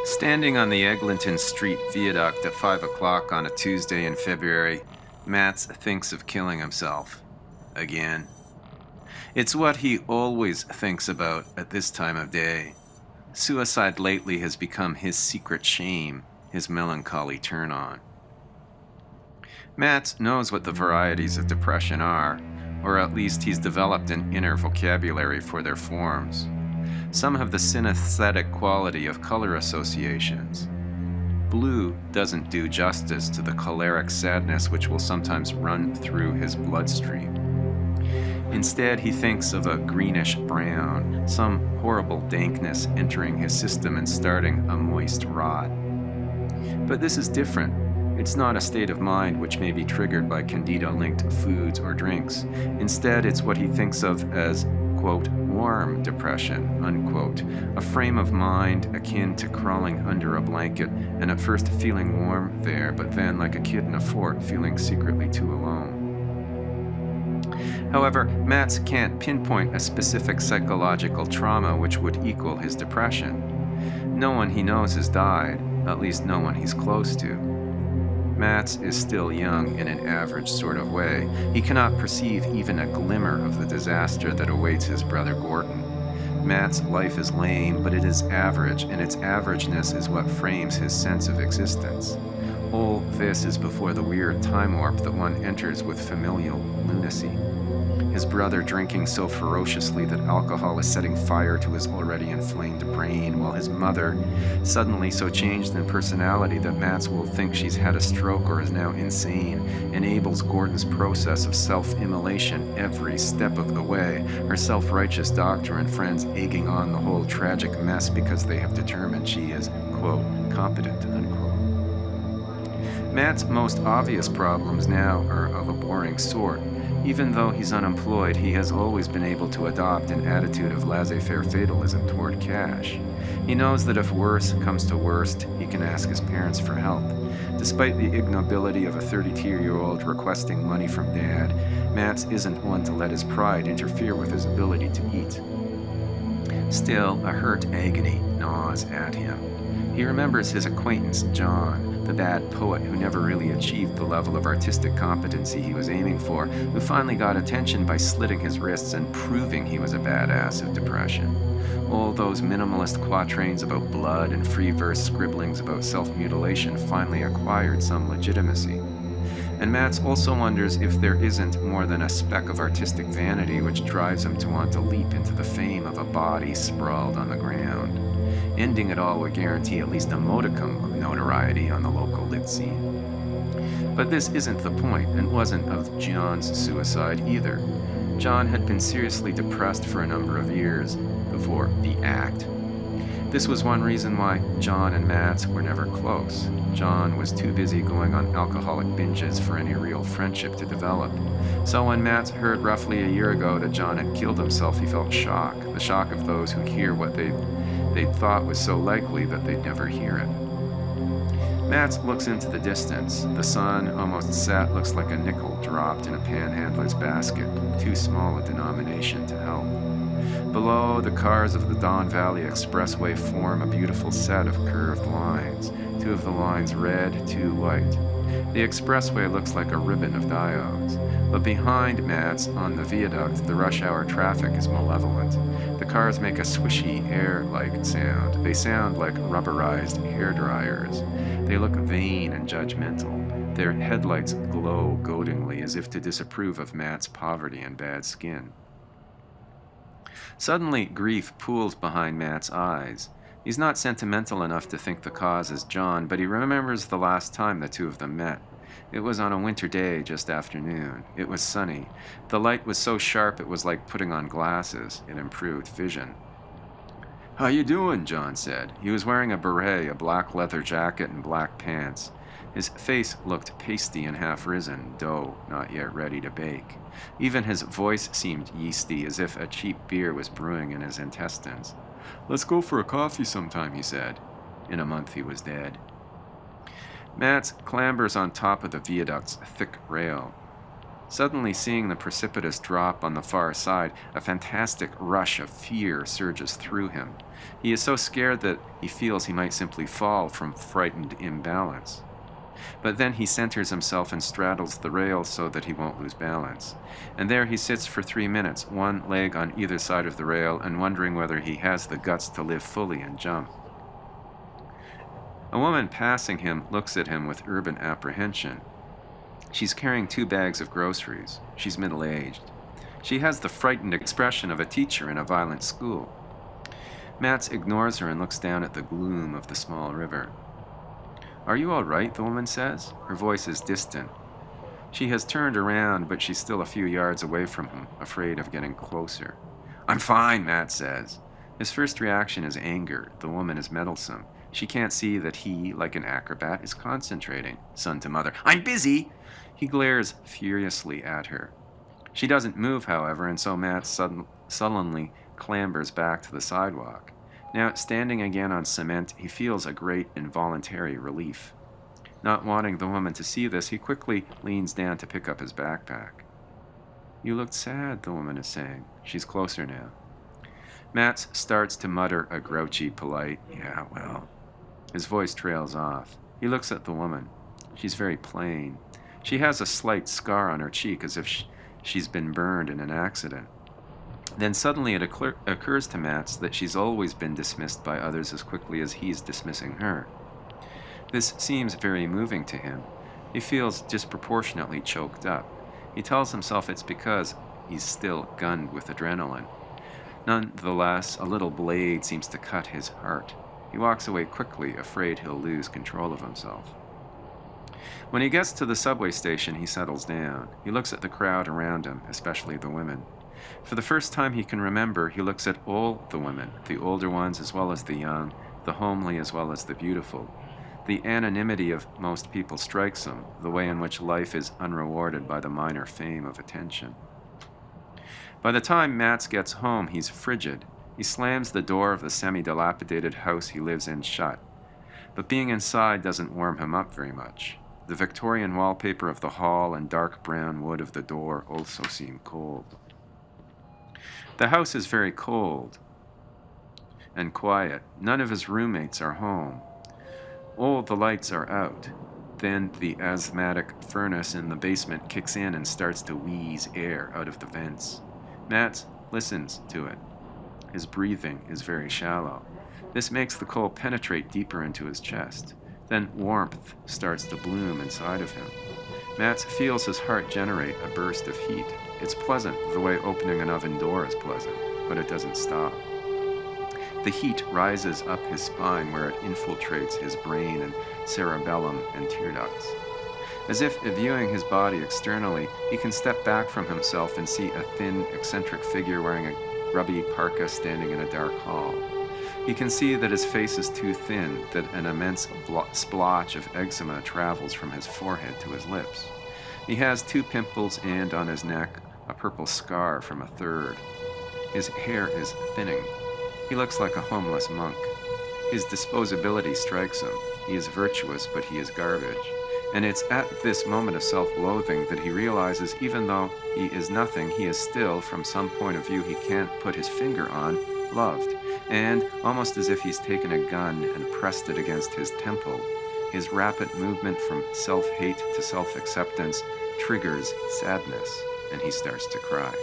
Standing on the Eglinton Street viaduct at 5 o'clock on a Tuesday in February, Mats thinks of killing himself. Again. It's what he always thinks about at this time of day. Suicide lately has become his secret shame, his melancholy turn-on. Mats knows what the varieties of depression are, or at least he's developed an inner vocabulary for their forms. Some have the synesthetic quality of color associations. Blue doesn't do justice to the choleric sadness which will sometimes run through his bloodstream. Instead, he thinks of a greenish brown, some horrible dankness entering his system and starting a moist rot. But this is different. It's not a state of mind which may be triggered by candida-linked foods or drinks. Instead, it's what he thinks of as, quote, warm depression, unquote, a frame of mind akin to crawling under a blanket and at first feeling warm there, but then, like a kid in a fort, feeling secretly too alone. However, Mats can't pinpoint a specific psychological trauma which would equal his depression. No one he knows has died, at least no one he's close to. Mats is still young in an average sort of way. He cannot perceive even a glimmer of the disaster that awaits his brother Gordon. Mats' life is lame, but it is average, and its averageness is what frames his sense of existence. All this is before the weird time warp that one enters with familial lunacy. His brother drinking so ferociously that alcohol is setting fire to his already inflamed brain, while his mother, suddenly so changed in personality that Mats will think she's had a stroke or is now insane, enables Gordon's process of self-immolation every step of the way, her self-righteous doctor and friends egging on the whole tragic mess because they have determined she is, quote, competent, unquote. Mats' most obvious problems now are of a boring sort. Even though he's unemployed, he has always been able to adopt an attitude of laissez-faire fatalism toward cash. He knows that if worse comes to worst, he can ask his parents for help. Despite the ignobility of a 32-year-old requesting money from Dad, Mats isn't one to let his pride interfere with his ability to eat. Still, a hurt agony gnaws at him. He remembers his acquaintance, John, the bad poet who never really achieved the level of artistic competency he was aiming for, who finally got attention by slitting his wrists and proving he was a badass of depression. All those minimalist quatrains about blood and free verse scribblings about self-mutilation finally acquired some legitimacy. And Mats also wonders if there isn't more than a speck of artistic vanity which drives him to want to leap into the fame of a body sprawled on the ground. Ending it all would guarantee at least a modicum of notoriety on the local lit scene. But this isn't the point, and wasn't of John's suicide either. John had been seriously depressed for a number of years before the act. This was one reason why John and Mats were never close. John was too busy going on alcoholic binges for any real friendship to develop. So when Mats heard roughly a year ago that John had killed himself, he felt shock, the shock of those who hear what they'd thought was so likely that they'd never hear it. Mats looks into the distance. The sun, almost set, looks like a nickel dropped in a panhandler's basket, too small a denomination to help. Below, the cars of the Don Valley Expressway form a beautiful set of curved lines, two of the lines red, two white. The expressway looks like a ribbon of diodes, but behind Mats, on the viaduct, the rush hour traffic is malevolent. The cars make a swishy, air-like sound. They sound like rubberized hair dryers. They look vain and judgmental. Their headlights glow goadingly as if to disapprove of Mats' poverty and bad skin. Suddenly, grief pools behind Mats' eyes. He's not sentimental enough to think the cause is John, but he remembers the last time the two of them met. It was on a winter day just after noon. It was sunny. The light was so sharp it was like putting on glasses. It improved vision. "How you doing?" John said. He was wearing a beret, a black leather jacket, and black pants. His face looked pasty and half-risen, dough not yet ready to bake. Even his voice seemed yeasty, as if a cheap beer was brewing in his intestines. "Let's go for a coffee sometime," he said. In a month he was dead. Mats clambers on top of the viaduct's thick rail. Suddenly, seeing the precipitous drop on the far side, a fantastic rush of fear surges through him. He is so scared that he feels he might simply fall from frightened imbalance. But then he centers himself and straddles the rail so that he won't lose balance. And there he sits for 3 minutes, one leg on either side of the rail, and wondering whether he has the guts to live fully and jump. A woman passing him looks at him with urban apprehension. She's carrying 2 bags of groceries. She's middle-aged. She has the frightened expression of a teacher in a violent school. Mats ignores her and looks down at the gloom of the small river. "Are you all right?" the woman says. Her voice is distant. She has turned around, but she's still a few yards away from him, afraid of getting closer. "I'm fine," Matt says. His first reaction is anger. The woman is meddlesome. She can't see that he, like an acrobat, is concentrating. Son to mother, "I'm busy!" He glares furiously at her. She doesn't move, however, and so Matt sullenly clambers back to the sidewalk. Now, standing again on cement, he feels a great involuntary relief. Not wanting the woman to see this, he quickly leans down to pick up his backpack. "You looked sad," the woman is saying. She's closer now. Matt starts to mutter a grouchy, polite, "Yeah, well." His voice trails off. He looks at the woman. She's very plain. She has a slight scar on her cheek, as if she's been burned in an accident. Then suddenly it occurs to Mats that she's always been dismissed by others as quickly as he's dismissing her. This seems very moving to him. He feels disproportionately choked up. He tells himself it's because he's still gunned with adrenaline. Nonetheless, a little blade seems to cut his heart. He walks away quickly, afraid he'll lose control of himself. When he gets to the subway station, he settles down. He looks at the crowd around him, especially the women. For the first time he can remember, he looks at all the women, the older ones as well as the young, the homely as well as the beautiful. The anonymity of most people strikes him, the way in which life is unrewarded by the minor fame of attention. By the time Mats gets home, he's frigid. He slams the door of the semi-dilapidated house he lives in shut. But being inside doesn't warm him up very much. The Victorian wallpaper of the hall and dark brown wood of the door also seem cold. The house is very cold and quiet. None of his roommates are home. All the lights are out. Then the asthmatic furnace in the basement kicks in and starts to wheeze air out of the vents. Matt listens to it. His breathing is very shallow. This makes the cold penetrate deeper into his chest. Then warmth starts to bloom inside of him. Matt feels his heart generate a burst of heat. It's pleasant, the way opening an oven door is pleasant, but it doesn't stop. The heat rises up his spine where it infiltrates his brain and cerebellum and tear ducts. As if viewing his body externally, he can step back from himself and see a thin, eccentric figure wearing a grubby parka standing in a dark hall. He can see that his face is too thin, that an immense splotch of eczema travels from his forehead to his lips. He has 2 pimples and, on his neck, a purple scar from a third. His hair is thinning. He looks like a homeless monk. His disposability strikes him. He is virtuous, but he is garbage. And it's at this moment of self-loathing that he realizes even though he is nothing, he is still, from some point of view he can't put his finger on, loved. And, almost as if he's taken a gun and pressed it against his temple, his rapid movement from self-hate to self-acceptance triggers sadness, and he starts to cry.